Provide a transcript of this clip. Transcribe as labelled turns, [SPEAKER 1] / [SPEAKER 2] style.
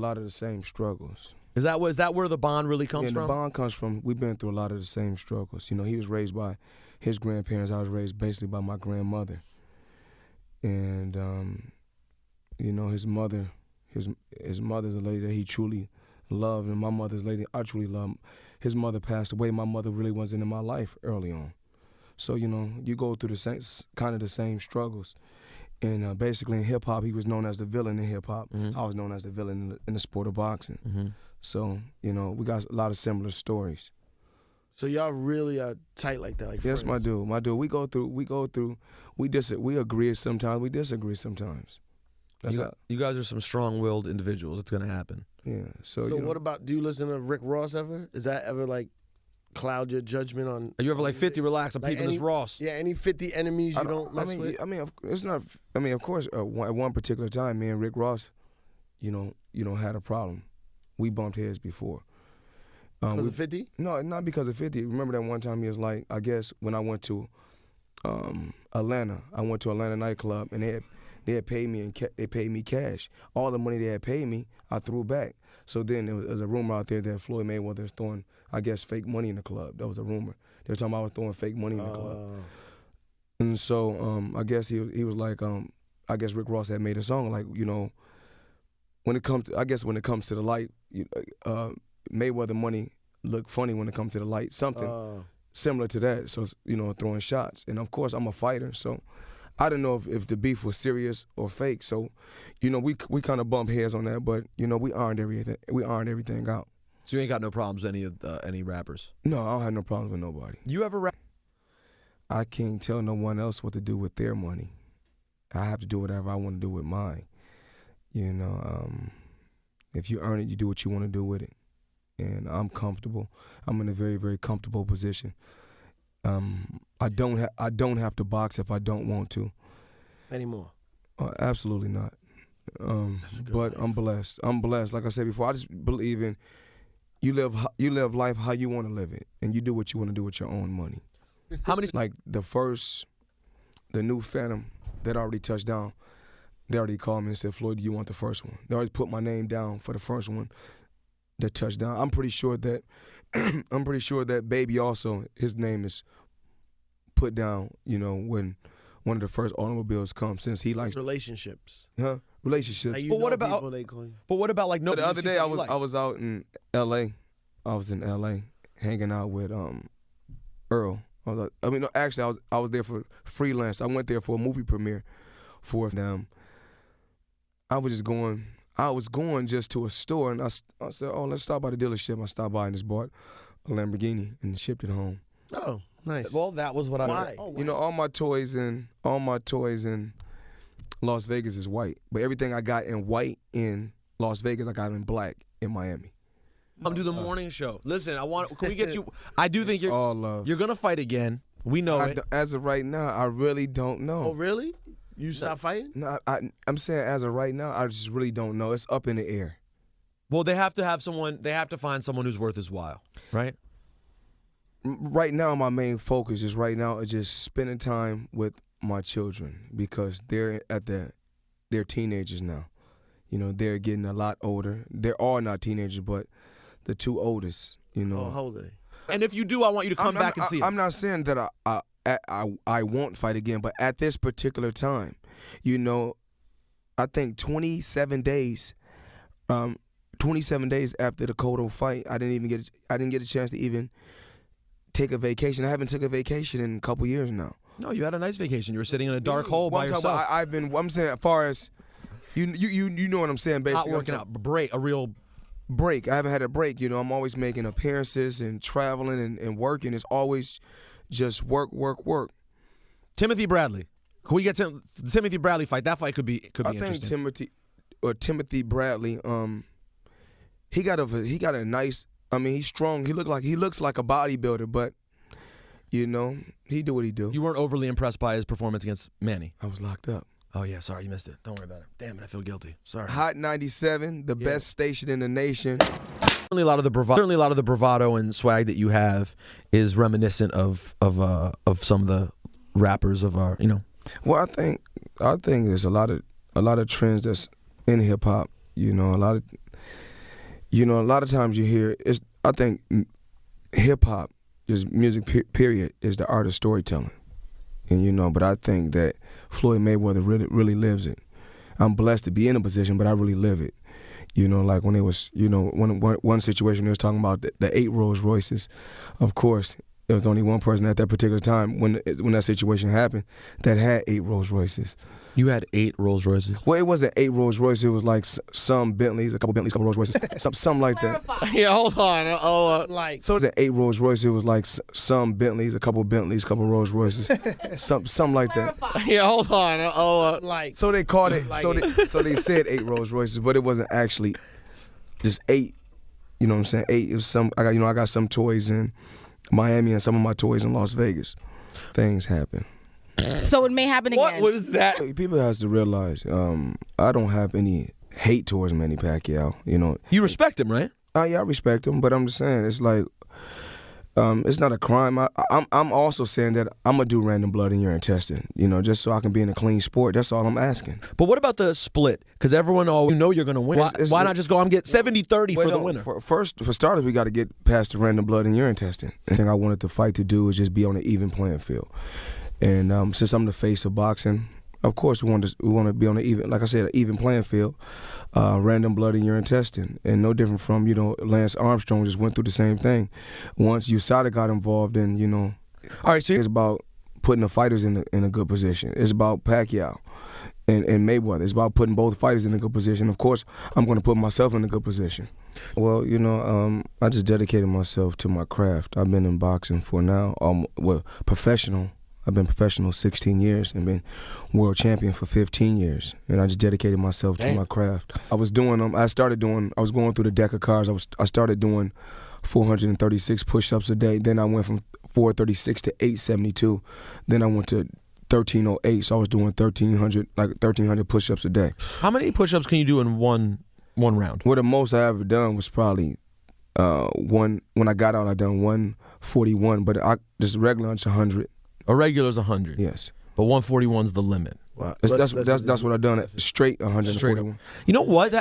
[SPEAKER 1] lot of the same struggles.
[SPEAKER 2] Is that where the bond really comes from?
[SPEAKER 1] The bond comes from, we've been through a lot of the same struggles. You know, he was raised by his grandparents. I was raised basically by my grandmother. And, you know, his mother's a lady that he truly loved, and my mother's a lady I truly love. His mother passed away. My mother really wasn't in my life early on. So, you know, you go through the same struggles. And basically in hip-hop, he was known as the villain in hip-hop. I was known as the villain in the sport of boxing. So, you know, we got a lot of similar stories.
[SPEAKER 3] So y'all really are tight like that, like
[SPEAKER 1] yes,
[SPEAKER 3] friends?
[SPEAKER 1] my dude. We agree sometimes, we disagree sometimes.
[SPEAKER 2] You guys are some strong-willed individuals. It's going to happen.
[SPEAKER 1] Yeah. So
[SPEAKER 3] what about, do you listen to Rick Ross ever? Is that ever like cloud your judgment on?
[SPEAKER 2] Are you ever like 50, relax, I'm peeping this Ross?
[SPEAKER 3] Yeah, any 50 enemies you don't mess with?
[SPEAKER 1] It's not, of course, at one particular time, me and Rick Ross, you know, had a problem. We bumped heads before.
[SPEAKER 3] Because of 50?
[SPEAKER 1] No, not because of 50. Remember that one time he was like, I guess when I went to Atlanta, nightclub, and they had paid me they paid me cash. All the money they had paid me, I threw back. So then there was a rumor out there that Floyd Mayweather was throwing, I guess, fake money in the club. That was a rumor. They were talking about I was throwing fake money in the club. And so I guess he was like, I guess Rick Ross had made a song like, you know, when it comes to the light, Mayweather money look funny when it comes to the light. Something similar to that. So, you know, throwing shots. And of course, I'm a fighter, so I didn't know if the beef was serious or fake. So, you know, we kind of bumped heads on that, but you know, we ironed everything out.
[SPEAKER 2] So you ain't got no problems with any rappers?
[SPEAKER 1] No, I don't have no problems with nobody.
[SPEAKER 2] You ever rap?
[SPEAKER 1] I can't tell no one else what to do with their money. I have to do whatever I want to do with mine. You know, if you earn it, you do what you want to do with it. And I'm comfortable. I'm in a very, very comfortable position. I don't have to box if I don't want to.
[SPEAKER 3] Anymore?
[SPEAKER 1] Absolutely not. But life. I'm blessed. Like I said before, I just believe in you live life how you want to live it, and you do what you want to do with your own money.
[SPEAKER 2] How many?
[SPEAKER 1] Like the new Phantom that already touched down, they already called me and said, Floyd, do you want the first one? They already put my name down for the first one that touched down. I'm pretty sure that Baby also, his name is put down, you know, when one of the first automobiles comes, since he likes
[SPEAKER 3] relationships.
[SPEAKER 1] Huh? Relationships.
[SPEAKER 3] Like,
[SPEAKER 2] but what about like no?
[SPEAKER 1] The other day I was out in L.A. I was in L.A. hanging out with Earl. Actually I was there for freelance. I went there for a movie premiere for them. I was going just to a store, and I said, oh, let's stop by the dealership. I stopped by and just bought a Lamborghini and shipped it home.
[SPEAKER 3] Oh, nice.
[SPEAKER 2] Well, that was what
[SPEAKER 3] Why?
[SPEAKER 1] You know, all my toys in Las Vegas is white, but everything I got in white in Las Vegas, I got in black in Miami.
[SPEAKER 2] I'm do the morning show. Listen, can we get you? I do think you're
[SPEAKER 1] all love.
[SPEAKER 2] You're gonna fight again. We know it.
[SPEAKER 1] As of right now, I really don't know.
[SPEAKER 3] Oh, really? You stop fighting?
[SPEAKER 1] No, I'm saying as of right now, I just really don't know. It's up in the air.
[SPEAKER 2] Well, they have to have someone. They have to find someone who's worth his while, right?
[SPEAKER 1] Right now, my main focus is just spending time with my children, because they're teenagers now. You know, they're getting a lot older. They're all not teenagers, but the two oldest. You know.
[SPEAKER 3] Oh, how old are they?
[SPEAKER 2] And if you do, I want you to come back and see us.
[SPEAKER 1] I'm not saying that I won't fight again, but at this particular time, you know, I think 27 days after the Cotto fight, I didn't get a chance to even take a vacation. I haven't took a vacation in a couple years now.
[SPEAKER 2] No, you had a nice vacation. You were sitting in a dark hole by yourself.
[SPEAKER 1] I'm saying, as far as you know what I'm saying, basically.
[SPEAKER 2] Not working out, a real
[SPEAKER 1] break. I haven't had a break. You know, I'm always making appearances and traveling and working. It's always just work.
[SPEAKER 2] Timothy Bradley. Can we get to the Timothy Bradley fight? That fight could be interesting.
[SPEAKER 1] I think Timothy Bradley, he got a nice. I mean, he's strong. He looks like a bodybuilder, but you know, he do what he do.
[SPEAKER 2] You weren't overly impressed by his performance against Manny.
[SPEAKER 1] I was locked up.
[SPEAKER 2] Oh yeah, sorry, you missed it. Don't worry about it. Damn it, I feel guilty. Sorry.
[SPEAKER 1] Hot 97, the best station in the nation.
[SPEAKER 2] Certainly a lot of the bravado and swag that you have is reminiscent of some of the rappers of our, you know.
[SPEAKER 1] Well, I think there's a lot of trends that's in hip hop. You know, You know, a lot of times you hear I think hip hop, just music period, is the art of storytelling. And you know, but I think that Floyd Mayweather really lives it. I'm blessed to be in a position, but I really live it. You know, like when it was, you know, one situation they was talking about the 8 Rolls Royces. Of course, there was only one person at that particular time when that situation happened that had 8 Rolls Royces.
[SPEAKER 2] You had 8 Rolls Royces.
[SPEAKER 1] Well, it wasn't 8 Rolls Royces. It was like some Bentleys, a couple Bentleys, a couple Rolls Royces, something like that.
[SPEAKER 2] Yeah, hold on.
[SPEAKER 3] Like,
[SPEAKER 1] So it was 8 Rolls Royces. It was like some Bentleys, a couple Bentleys, a couple Rolls Royces, something like that.
[SPEAKER 2] Yeah, hold on.
[SPEAKER 3] like,
[SPEAKER 1] So they called it. So they said 8 Rolls Royces, but it wasn't actually just 8. You know what I'm saying? 8. It was some. I got some toys in Miami and some of my toys in Las Vegas. Things happen.
[SPEAKER 4] So it may happen again.
[SPEAKER 2] What is that?
[SPEAKER 1] People has to realize I don't have any hate towards Manny Pacquiao. You know.
[SPEAKER 2] You respect him, right?
[SPEAKER 1] Yeah, I respect him, but I'm just saying it's like it's not a crime. I'm also saying that I'm gonna do random blood in your intestine. You know, just so I can be in a clean sport. That's all I'm asking.
[SPEAKER 2] But what about the split? Because everyone always know you're going to win. Why not just go and get 70-30 for the winner?
[SPEAKER 1] For starters, we got to get past the random blood in your intestine. The thing I wanted the fight to do is just be on an even playing field. And since I'm the face of boxing, of course we want to be on an even, like I said, an even playing field. Random blood in your intestine, and no different from, you know, Lance Armstrong just went through the same thing. Once USADA got involved, in, you know,
[SPEAKER 2] all right, so
[SPEAKER 1] it's about putting the fighters in a good position. It's about Pacquiao and Mayweather. It's about putting both fighters in a good position. Of course, I'm going to put myself in a good position. Well, you know, I just dedicated myself to my craft. I've been in boxing for now, professional. I've been professional 16 years and been world champion for 15 years. And I just dedicated myself to my craft. I was going through the deck of cards. I started doing 436 push-ups a day. Then I went from 436 to 872. Then I went to 1308. So I was doing 1,300 push-ups a day.
[SPEAKER 2] How many push-ups can you do in one round?
[SPEAKER 1] Well, the most I ever done was probably when I got out, I done 141. But just regular, it's 100.
[SPEAKER 2] A regular's 100.
[SPEAKER 1] Yes.
[SPEAKER 2] But 141's the limit.
[SPEAKER 3] wow.
[SPEAKER 1] That's what I done. Straight 141.
[SPEAKER 2] You know what?